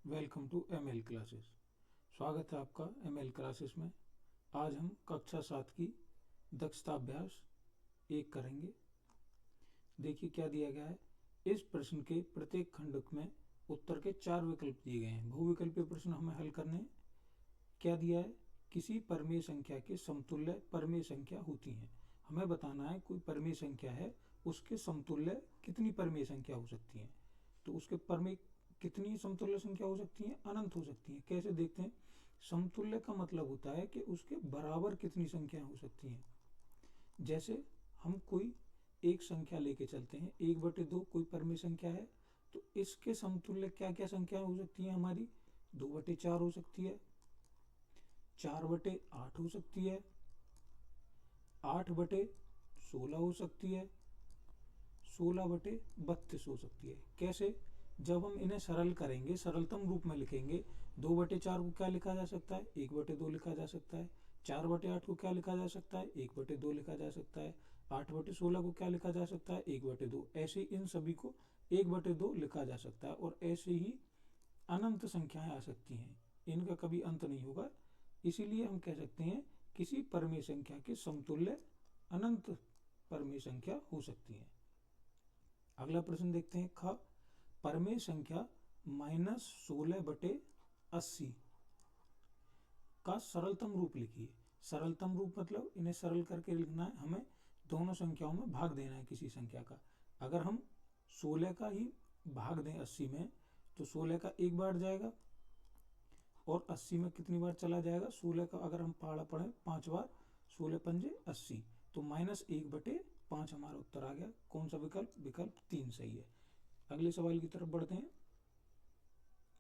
Welcome to ML classes. स्वागत है आपका एमएल क्लासेस में। आज हम कक्षा 7 की दक्षता अभ्यास 1 करेंगे। देखिए क्या दिया गया है। इस प्रश्न के प्रत्येक खंड में उत्तर के 4 विकल्प दिए गए हैं। बहुविकल्पीय प्रश्न हमें हल करने हैं। क्या दिया है, किसी परमेय संख्या के समतुल्य परमेय संख्या होती है। हमें बताना है कोई परमेय संख्या है, उसके समतुल्य कितनी परमेय संख्या हो सकती है। तो उसके परमेय कितनी समतुल्य संख्या हो सकती है, अनंत हो सकती है। कैसे देखते हैं, समतुल्य का मतलब होता है कि उसके बराबर कितनी संख्या हो सकती हैं। जैसे हम कोई एक संख्या लेके चलते हैं, 1/2 कोई परमेय संख्या है, तो इसके समतुल्य क्या क्या संख्या हो सकती है हमारी, 2/4 हो सकती है, 4/8 हो सकती है, 8/16 हो सकती है, 16/32 हो सकती है। कैसे, जब हम इन्हें सरल करेंगे, सरलतम रूप में लिखेंगे, 2/4 को क्या लिखा जा सकता है, 1/2 लिखा जा सकता है। 4/8 को क्या लिखा जा सकता है, 1/2 लिखा जा सकता है। 8/16 को क्या लिखा जा सकता है, 1/2। ऐसे इन सभी को 1/2 लिखा जा सकता है। और ऐसे ही अनंत संख्याएं आ सकती हैं, इनका कभी अंत नहीं होगा। इसीलिए हम कह सकते हैं किसी परमेय संख्या के समतुल्य अनंत परमेय संख्या हो सकती है। अगला प्रश्न देखते हैं। ख, परमेय संख्या -16/80 का सरलतम रूप लिखिए। सरलतम रूप मतलब इन्हें सरल करके लिखना है, हमें दोनों संख्याओं में भाग देना है किसी संख्या का। अगर हम 16 का ही भाग दें 80 में, तो 16 का एक बार जाएगा और 80 में कितनी बार चला जाएगा, 16 का अगर हम पहाड़ा पढ़ें 5 बार, 16 पंजे 80, तो -1/5 हमारा उत्तर आ गया। कौन सा विकल्प, विकल्प 3 सही है। अगले सवाल की तरफ बढ़ते हैं।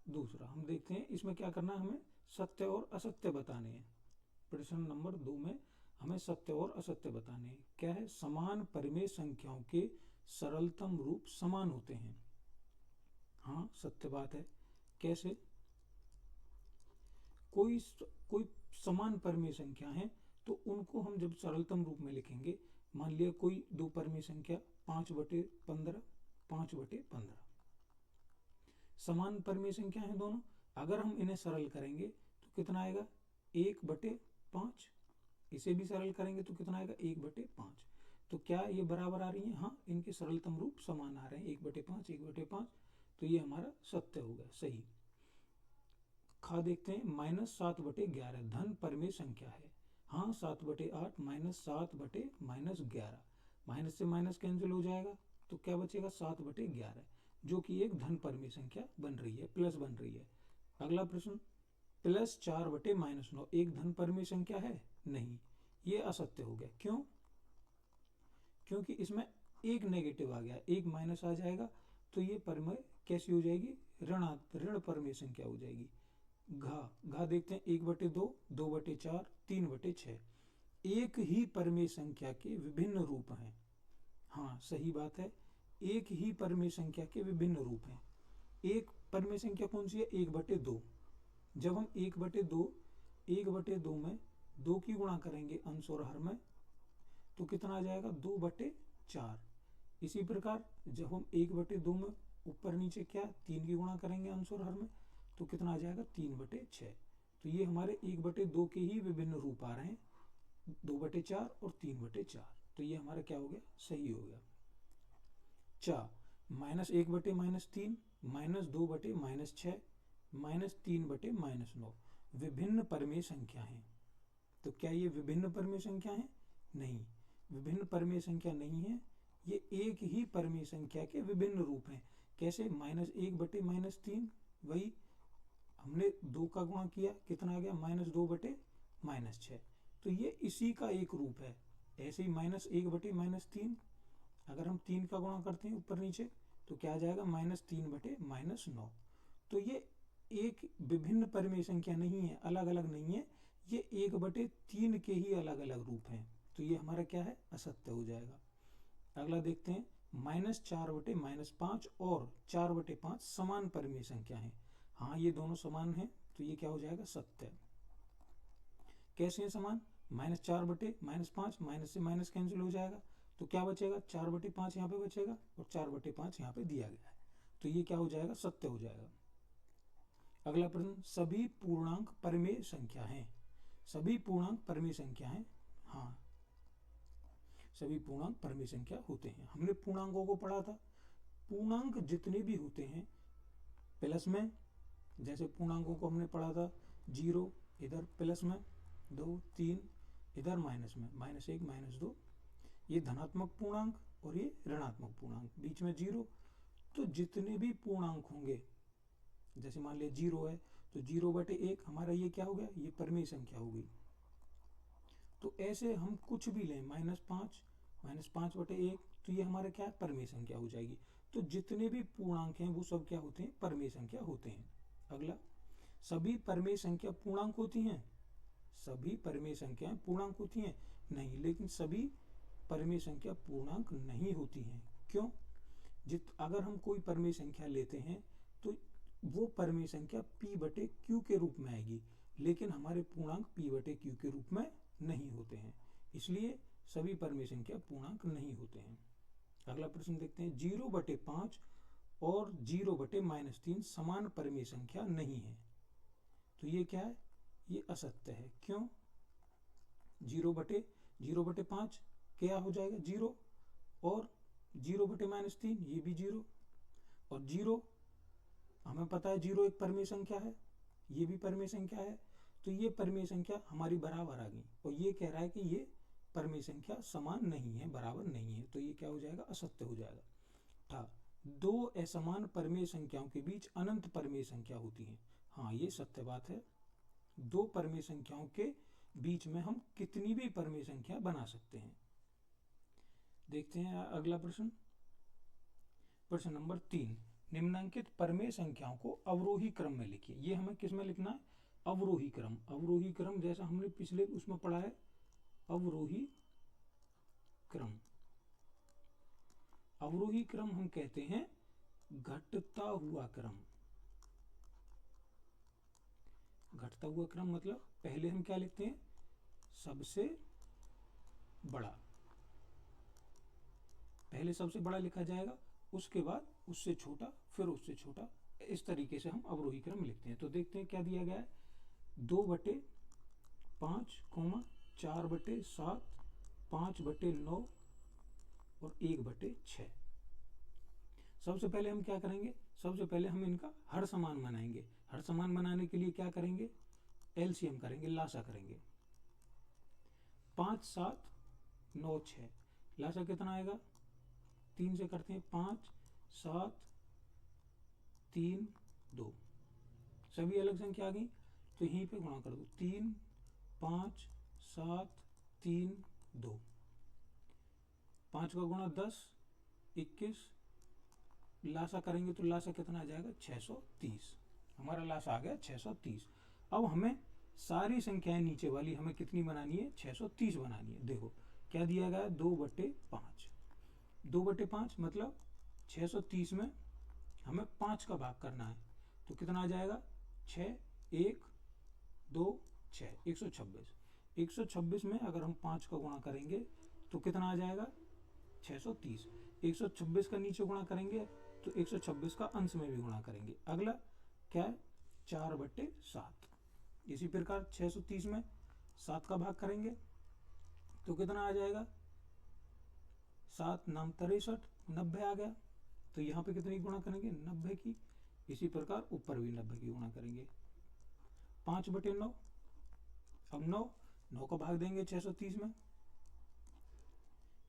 दूसरा हम देखते हैं, इसमें क्या करना है, हमें सत्य और असत्य बताने हैं। प्रश्न नंबर 2 में हमें सत्य और असत्य बताने हैं। क्या है, समान परिमेय संख्याओं के सरलतम रूप समान होते हैं। हाँ, सत्य बात है। कैसे, कोई कोई समान परमेय संख्या है, तो उनको हम जब सरलतम रूप में लिखेंगे, मान लिया कोई दो परमेय संख्या 5/15, 5/15 समान परमेय संख्या है दोनों। अगर हम इन्हें सरल करेंगे तो कितना आएगा, 1/5। इसे भी सरल करेंगे तो कितना आएगा, 1/5। तो क्या ये बराबर आ रही है, हाँ, इनके सरलतम रूप समान आ रहे हैं, 1/5 1/5। तो ये हमारा सत्य हो गया, सही। खा देखते हैं, -7/11 धन परमेय संख्या है। हाँ, 7/8 -7/-11, माइनस से माइनस कैंसिल हो जाएगा, तो क्या बचेगा, 7/11, जो कि एक धन परमेय संख्या बन रही है, प्लस बन रही है। अगला प्रश्न, +4/-9 एक धन परमेय संख्या है, नहीं, ये असत्य हो गया। क्यों, क्योंकि इसमें एक नेगेटिव आ गया, एक माइनस आ जाएगा, तो ये परमेय कैसी हो जाएगी, ऋण परमेय संख्या हो जाएगी। घा देखते हैं, 1/2, 2/4, 3/6 एक ही परमेय संख्या के विभिन्न रूप हैं। हाँ, सही बात है, एक ही परमेय संख्या के विभिन्न रूप हैं। एक परमेय संख्या कौन सी है, 1/2। जब हम 1/2 में 2 की गुणा करेंगे अंश और हर में, तो कितना आ जाएगा, 2/4। इसी प्रकार जब हम 1/2 में ऊपर नीचे क्या 3 की गुणा करेंगे अंश और हर में, तो कितना आ जाएगा, 3/6। तो ये हमारे 1/2 के ही विभिन्न रूप आ रहे हैं, 2/4 और 3/4। तो ये हमारा क्या हो गया, सही हो गया। चा, -1/-3, -2/-6, -3/-9 विभिन्न परमेय संख्या है। तो क्या ये विभिन्न परमेय संख्या है, नहीं, विभिन्न परमेय संख्या नहीं है, ये एक ही परमेय संख्या के विभिन्न रूप हैं। कैसे, -1/-3, वही हमने 2 का गुणा किया, कितना आ गया, -2/-6, तो ये इसी का एक रूप है। ऐसे ही -1/-3, अगर हम 3 का गुणा करते हैं ऊपर नीचे, तो क्या आ जाएगा, -3/-9। तो ये एक विभिन्न परमेय संख्या नहीं है, अलग अलग नहीं है, ये 1/3 के ही अलग अलग रूप हैं। तो ये हमारा क्या है, असत्य हो जाएगा। अगला देखते हैं, -4/-5 और 4/5 समान परमेय संख्या है। हाँ, ये दोनों समान हैं, तो ये क्या हो जाएगा, सत्य। कैसे है समान, -4/-5, माइनस से माइनस कैंसिल हो जाएगा, तो क्या बचेगा, 4/5 यहाँ पे बचेगा और 4/5 यहाँ पे दिया गया है, तो ये क्या हो जाएगा, सत्य हो जाएगा। अगला प्रश्न, सभी पूर्णांक परिमेय संख्या हैं। सभी पूर्णांक परिमेय संख्या हैं। हाँ, सभी पूर्णांक परिमेय संख्या होते हैं। हमने पूर्णांकों को पढ़ा था। पूर्णांक जितने भी होते हैं प्लस में, जैसे पूर्णांकों को हमने पढ़ा था 0 इधर प्लस में, 2 3 इधर माइनस में, -1 -2, ये धनात्मक पूर्णांक और ये ऋणात्मक पूर्णांक, बीच में 0। तो जितने भी पूर्णांक होंगे, जैसे मान लिया 0 है तो 0/1 हमारा ये क्या हो गया, ये परिमेय संख्या हो गई। तो ऐसे हम कुछ भी लें, -5 -5/1, तो ये हमारा क्या है, परिमेय संख्या हो जाएगी। तो जितने भी पूर्णांक हैं वो सब क्या होते हैं, परिमेय संख्या होते हैं। अगला, सभी परिमेय संख्या पूर्णांक होती हैं। सभी परिमेय संख्याएं पूर्णांक होती हैं? नहीं, लेकिन सभी परिमेय संख्या पूर्णांक नहीं होती हैं। क्यों? अगर हम कोई परिमेय संख्या लेते हैं तो वो परिमेय संख्या p/q के रूप में आएगी, लेकिन हमारे पूर्णांक p/q के रूप में नहीं होते हैं, इसलिए सभी परिमेय संख्या पूर्णांक नहीं होते हैं। अगला प्रश्न देखते हैं, 0/5 और 0/-3 समान परिमेय संख्या नहीं है। तो ये क्या है, ये असत्य है। क्यों? 0/5 क्या हो जाएगा, 0, और 0/-3 ये भी 0, और 0 हमें पता है 0 एक परिमेय संख्या है, ये भी परिमेय संख्या है। तो ये परिमेय संख्या हमारी बराबर आ गई, और ये कह रहा है कि ये परिमेय संख्या समान नहीं है, बराबर नहीं है, तो ये क्या हो जाएगा, असत्य हो जाएगा। था, दो असमान परिमेय संख्याओं के बीच अनंत परिमेय संख्या होती है। हाँ, ये सत्य बात है। दो परिमेय संख्याओं के बीच में हम कितनी भी परिमेय संख्या बना सकते हैं। देखते हैं अगला प्रश्न, प्रश्न नंबर 3, निम्नांकित परिमेय संख्याओं को अवरोही क्रम में लिखिए। ये हमें किस में लिखना है, अवरोही क्रम। अवरोही क्रम जैसा हमने पिछले उसमें पढ़ा है, अवरोही क्रम। अवरोही क्रम हम कहते हैं घटता हुआ क्रम। घटता हुआ क्रम मतलब पहले हम क्या लिखते हैं, सबसे बड़ा, पहले सबसे बड़ा लिखा जाएगा, उसके बाद उससे छोटा, फिर उससे छोटा, इस तरीके से हम अवरोही क्रम लिखते हैं। तो देखते हैं क्या दिया गया है, 2/5, 4/7, 5/9 और 1/6। सबसे पहले हम क्या करेंगे, सबसे पहले हम इनका हर समान बनाएंगे। हर समान बनाने के लिए क्या करेंगे, एलसीएम करेंगे, लासा करेंगे। 5 7 9 6, लासा कितना आएगा, 3 से करते हैं, 5 7 3 2, सभी अलग संख्या आ गई, तो यहीं पे गुणा कर दो, 3 5 7 3 2, 5 का गुणा 10 21, लासा करेंगे तो लासा कितना आ जाएगा, 630। हमारा लासा आ गया 630। अब हमें सारी संख्याएं नीचे वाली हमें कितनी बनानी है, 630 बनानी है। देखो क्या दिया गया है, 2/5। 2/5 मतलब 630 में हमें 5 का भाग करना है, तो कितना आ जाएगा, 6 1 2 6, 126। 126 में अगर हम 5 का गुणा करेंगे तो कितना आ जाएगा, 630। 126 का नीचे गुणा करेंगे तो 126 का अंश में भी गुणा करेंगे। अगला क्या है, 4/7। इसी प्रकार 630 में 7 का भाग करेंगे तो कितना आ जाएगा, 7 नाम 63, 90 आ गया। तो यहाँ पे कितनी गुणा करेंगे, 90 की। इसी प्रकार ऊपर भी 90 की गुणा करेंगे। 5/9, अब 9 का भाग देंगे 630 में,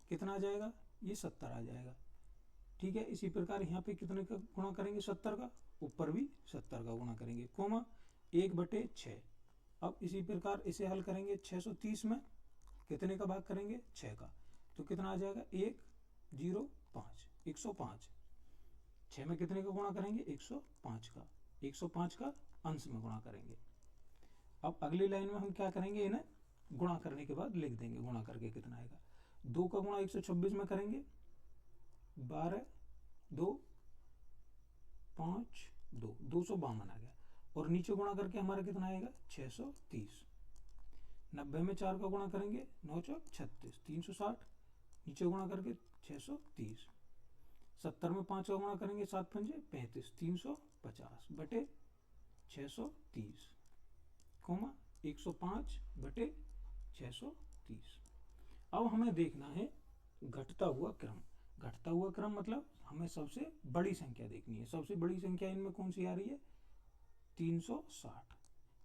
कितना आ जाएगा, ये 70 आ जाएगा। ठीक है, इसी प्रकार यहाँ पे कितने का गुणा करेंगे, 70 का, ऊपर भी 70 का गुणा करेंगे, कोमा 1/6। अब इसी प्रकार इसे हल करेंगे, 630 में कितने का भाग करेंगे, 6 का, तो कितना आ जाएगा, 105, 105। 6 में कितने का गुणा करेंगे, 105 का, 105 का अंश में गुणा करेंगे। अब अगली लाइन में हम क्या करेंगे, इन्हें गुणा करने के बाद लिख देंगे, गुणा करके कितना आएगा, 2 का गुणा 126 में करेंगे, 12 2 5 2, 252 आ गया। और नीचे गुणा करके हमारा कितना आएगा, 630। 90 में 4 का गुणा करेंगे, 9 4 36, 360। नीचे गुणा करके 630। 70 में 5 का गुणा करेंगे, 7 5 35, 350/6। 630, कोमा 105 बटे 630। अब हमें देखना है घटता हुआ क्रम। घटता हुआ क्रम मतलब हमें सबसे बड़ी संख्या देखनी है। सबसे बड़ी संख्या इनमें कौन सी आ रही है? 360।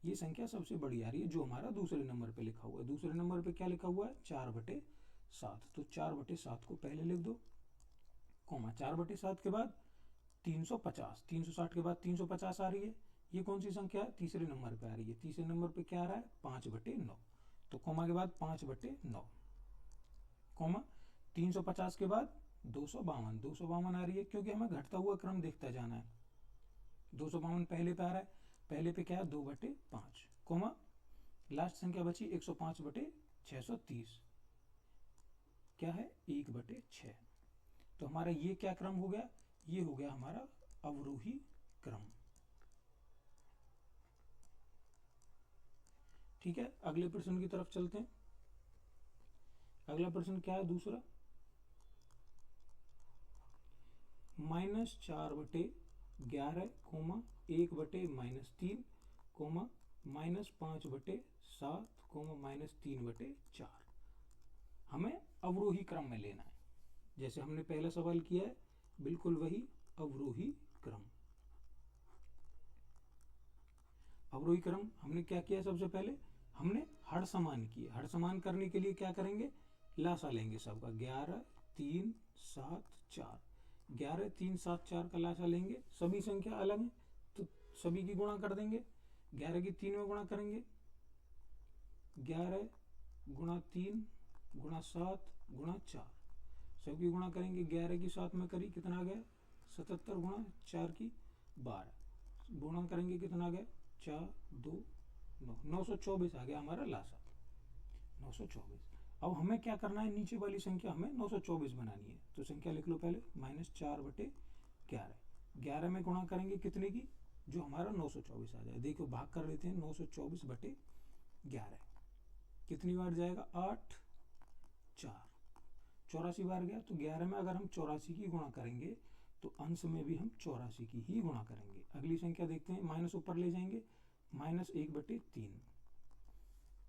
ये संख्या सबसे बड़ी आ रही है जो हमारा दूसरे नंबर पे लिखा हुआ है। दूसरे नंबर पे क्या लिखा हुआ है? 4/7। तो 4/7 को पहले लिख दो, कोमा 4/7 के बाद 350। 360 के बाद 350 आ रही है। ये कौन सी संख्या है? तीसरे नंबर पे आ रही है। तीसरे नंबर पे क्या आ रहा है? 5/9। तो कोमा के बाद 5/9, कोमा 350 के बाद 252। 252 आ रही है क्योंकि हमें घटता हुआ क्रम देखता जाना है। 252 पहले पे आ रहा है। पहले पे क्या है? 2/5, कोमा लास्ट संख्या बची 105/630, क्या है? 1/6। तो हमारा ये क्या क्रम हो गया? ये हो गया हमारा अवरोही क्रम। ठीक है, अगले प्रश्न की तरफ चलते हैं। अगला प्रश्न क्या है? दूसरा, -4/11, कोमा 1/-3, कोमा -5/7, कोमा -3/4। हमें अवरोही क्रम में लेना है। जैसे हमने पहला सवाल किया है, बिल्कुल वही अवरोही क्रम। अवरोही क्रम हमने क्या किया? सबसे पहले हमने हर समान किए। हर समान करने के लिए क्या करेंगे? लासा लेंगे सबका। 11, 3, 7, 4। 11, 3, 7, 4 का लासा लेंगे। सभी संख्या अलग है तो सभी की गुणा कर देंगे। 11 की 3 में गुणा करेंगे, 11 गुणा 3 गुणा 7 गुणा 4। सबकी गुणा करेंगे। 11 की 7 में करी, कितना आ गया? 77 गुणा 4 की 12। गुणा करेंगे, कितना आ गया? 4, 2, 9। 924 आ गया हमारा लासा। 924। अब हमें क्या करना है? नीचे वाली संख्या हमें 924 बनानी है। तो संख्या लिख लो पहले, -4/11। 11 में गुणा करेंगे कितने की? जो हमारा 924 आ जाए। देखो भाग कर लेते हैं। 924/11 कितनी बार जाएगा? 8, 4, 84 बार गया। तो 11 में अगर हम 84 की गुणा करेंगे तो अंश में भी हम 84 की ही गुणा करेंगे। अगली संख्या देखते हैं। माइनस ऊपर ले जाएंगे, -1/3।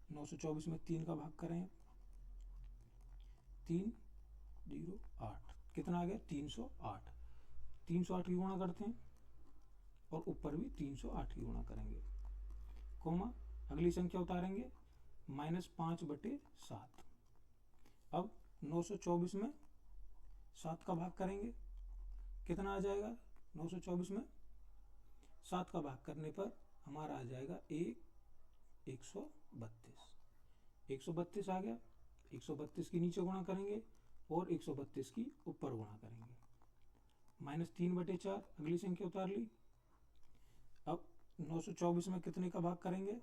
924 में 3 का भाग करें, 3, 0, 8। कितना आ गया? 308। 308 की गुणा करते हैं और ऊपर भी 308 की गुणा करेंगे, कोमा अगली संख्या उतारेंगे, -5/7। अब 924 में 7 का भाग करेंगे, कितना आ जाएगा? 924 में 7 का भाग करने पर हमारा आ जाएगा 132। 132 आ गया। 132 की नीचे गुणा करेंगे और 132 की ऊपर गुणा करेंगे, -3/4। अगली संख्या उतार ली। अब 924 में कितने का भाग करेंगे?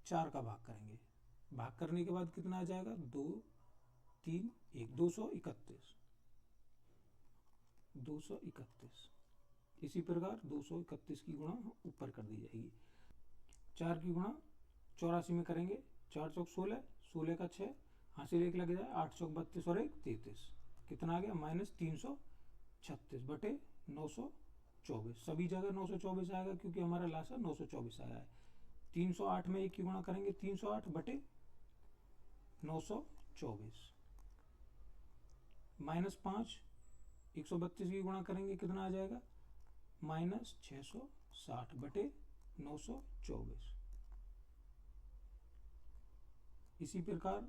4 का भाग करेंगे। भाग करने के बाद कितना आ जाएगा? 2, 3, 1, 231। 231। इसी प्रकार 231 की गुणा ऊपर कर दी जाएगी। 4 की गुणा 84 में करेंगे। 4 चौक 16, 16 का 6, हासिल 1 लग जाए। 8 चौक 32 और 1 33। कितना आ गया? -336/924। सभी जगह 924 आएगा क्योंकि हमारा लासा 924 आया है। 308 में 1 की गुणा करेंगे, 308/924। -5, 132 की गुणा करेंगे, कितना आ जाएगा? -660/924। इसी प्रकार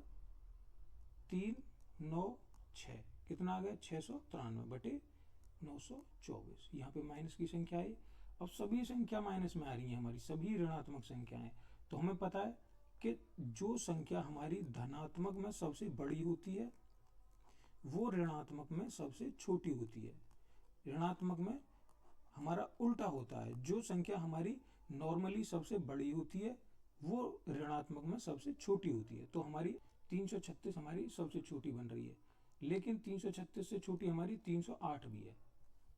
3, 9, 6 कितना आ गया? 693/924। यहाँ पे माइनस की संख्या आई। अब सभी संख्या माइनस में आ रही है, हमारी सभी ऋणात्मक संख्याएं। तो हमें पता है कि जो संख्या हमारी धनात्मक में सबसे बड़ी होती है वो ऋणात्मक में सबसे छोटी होती है। ऋणात्मक में हमारा उल्टा होता है। जो संख्या हमारी नॉर्मली सबसे बड़ी होती है वो ऋणात्मक में सबसे छोटी होती है। तो हमारी 336 हमारी सबसे छोटी बन रही है। लेकिन 336 से छोटी हमारी 308 भी है।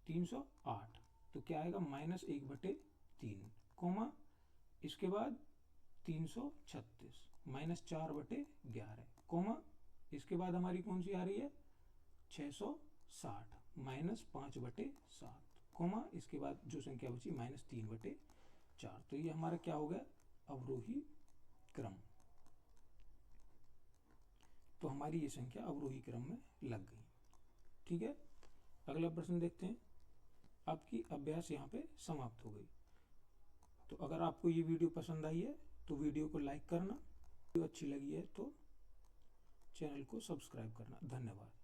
308 तो क्या आएगा? -1/3, कोमा इसके बाद 336 -4/11, कोमा इसके बाद हमारी कौन सी आ रही है? 660 -5/7, कोमा इसके बाद जो संख्या बची -3/4। 4। तो ये हमारा क्या हो गया, अवरोही क्रम। तो हमारी ये संख्या अवरोही क्रम में लग गई। ठीक है, अगला प्रश्न देखते हैं। आपकी अभ्यास यहाँ पे समाप्त हो गई। तो अगर आपको ये वीडियो पसंद आई है तो वीडियो को लाइक करना, वीडियो अच्छी लगी है तो चैनल को सब्सक्राइब करना। धन्यवाद।